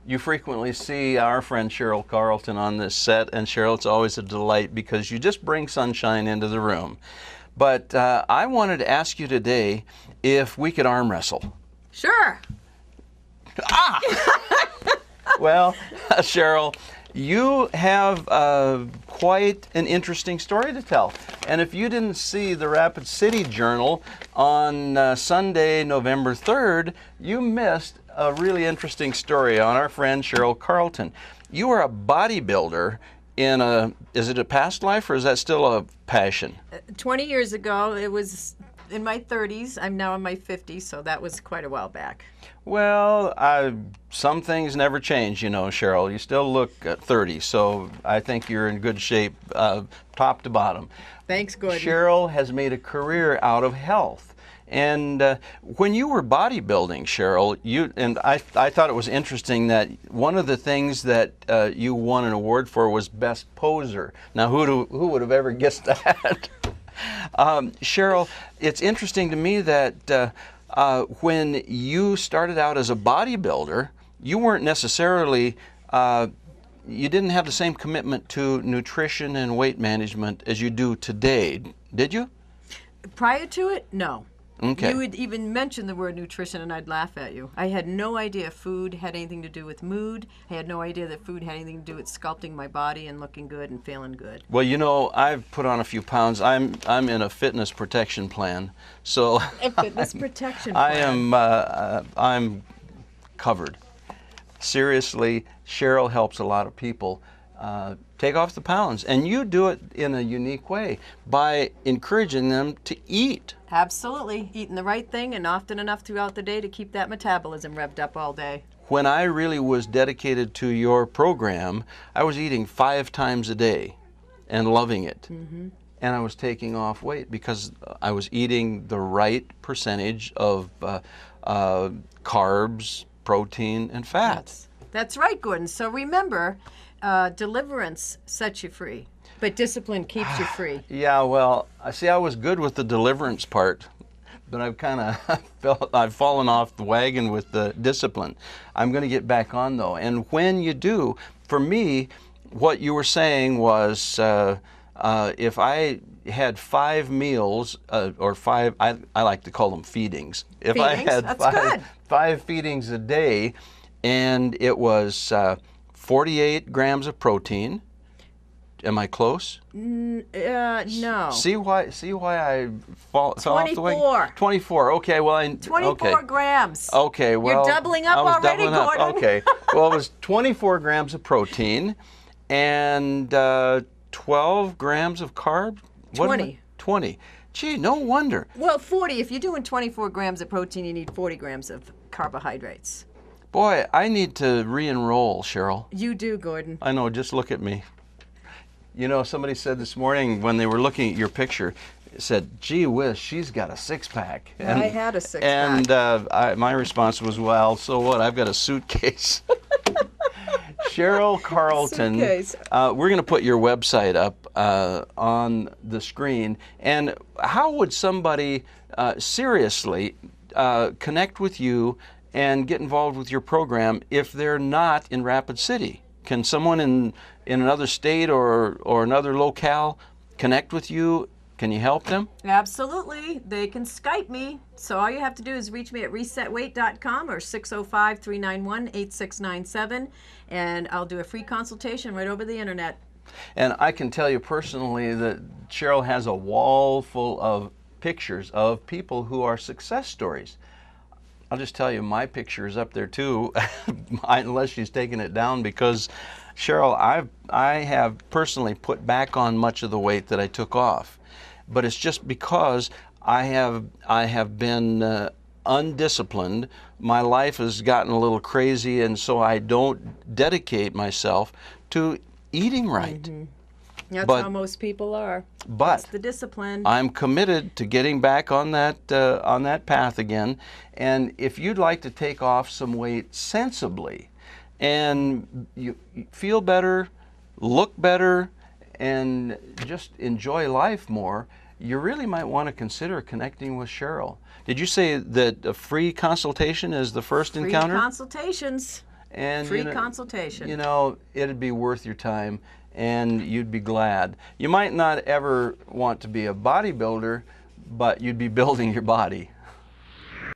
You frequently see our friend Cheryl Carlton on this set, and Cheryl, it's always a delight because you just bring sunshine into the room. But I wanted to ask you today if we could arm wrestle. Sure. Ah! Well, Cheryl, you have quite an interesting story to tell. And if you didn't see the Rapid City Journal on Sunday, November 3rd, you missed a really interesting story on our friend Cheryl Carlton. You are a bodybuilder in is it a past life or is that still a passion? 20 years ago, it was in my 30s. I'm now in my 50s, so that was quite a while back. Well, some things never change, you know, Cheryl. You still look 30, so I think you're in good shape top to bottom. Thanks, Gordon. Cheryl has made a career out of health. And when you were bodybuilding, Cheryl, I thought it was interesting that one of the things that you won an award for was Best Poser. Now, who would have ever guessed that? Cheryl, it's interesting to me that when you started out as a bodybuilder, you weren't necessarily, you didn't have the same commitment to nutrition and weight management as you do today, did you? Prior to it, no. Okay. You would even mention the word nutrition and I'd laugh at you. I had no idea food had anything to do with mood. I had no idea that food had anything to do with sculpting my body and looking good and feeling good. Well, you know, I've put on a few pounds. I'm in a fitness protection plan, so A fitness protection plan. I'm covered. Seriously, Cheryl helps a lot of people take off the pounds, and you do it in a unique way by encouraging them to eat. Absolutely. Eating the right thing and often enough throughout the day to keep that metabolism revved up all day. When I really was dedicated to your program, I was eating 5 times a day and loving it. Mm-hmm. And I was taking off weight because I was eating the right percentage of carbs, protein, and fats. That's right, Gordon. So remember, deliverance sets you free, but discipline keeps you free. Yeah, well, I see I was good with the deliverance part, but I've kind of I've fallen off the wagon with the discipline. I'm going to get back on, though. And when you do, for me, what you were saying was if I had 5 meals, or 5, I like to call them feedings. If I had That's five feedings a day, and it was 48 grams of protein. Am I close? No. See why I fell off the wagon? 24. 24. Okay, well 24 grams. Okay, well You're doubling up I was already, doubling up. Gordon. Okay. Well, it was 24 grams of protein and 12 grams of carb. 20. 20. Gee, no wonder. Well, 40. If you're doing 24 grams of protein, you need 40 grams of carbohydrates. Boy, I need to re-enroll, Cheryl. You do, Gordon. I know, just look at me. You know, somebody said this morning when they were looking at your picture, said, gee whiz, she's got a six-pack. And I had a six-pack. And my response was, well, so what? I've got a suitcase. Cheryl Carlton, Suitcase. We're going to put your website up on the screen. And how would somebody seriously connect with you and get involved with your program if they're not in Rapid City? Can someone in another state or another locale connect with you? Can you help them? Absolutely. They can Skype me. So all you have to do is reach me at resetweight.com or 605-391-8697, and I'll do a free consultation right over the internet. And I can tell you personally that Cheryl has a wall full of pictures of people who are success stories. I'll just tell you, my picture is up there too, unless she's taken it down, because Cheryl, I have personally put back on much of the weight that I took off, but it's just because I have been undisciplined. My life has gotten a little crazy, and so I don't dedicate myself to eating right. Mm-hmm. That's how most people are. But it's the discipline. I'm committed to getting back on that path again. And if you'd like to take off some weight sensibly, and you feel better, look better, and just enjoy life more, you really might want to consider connecting with Cheryl. Did you say that a free consultation is the first encounter? Free consultations. And Free consultation. You know, it'd be worth your time, and you'd be glad. You might not ever want to be a bodybuilder, but you'd be building your body.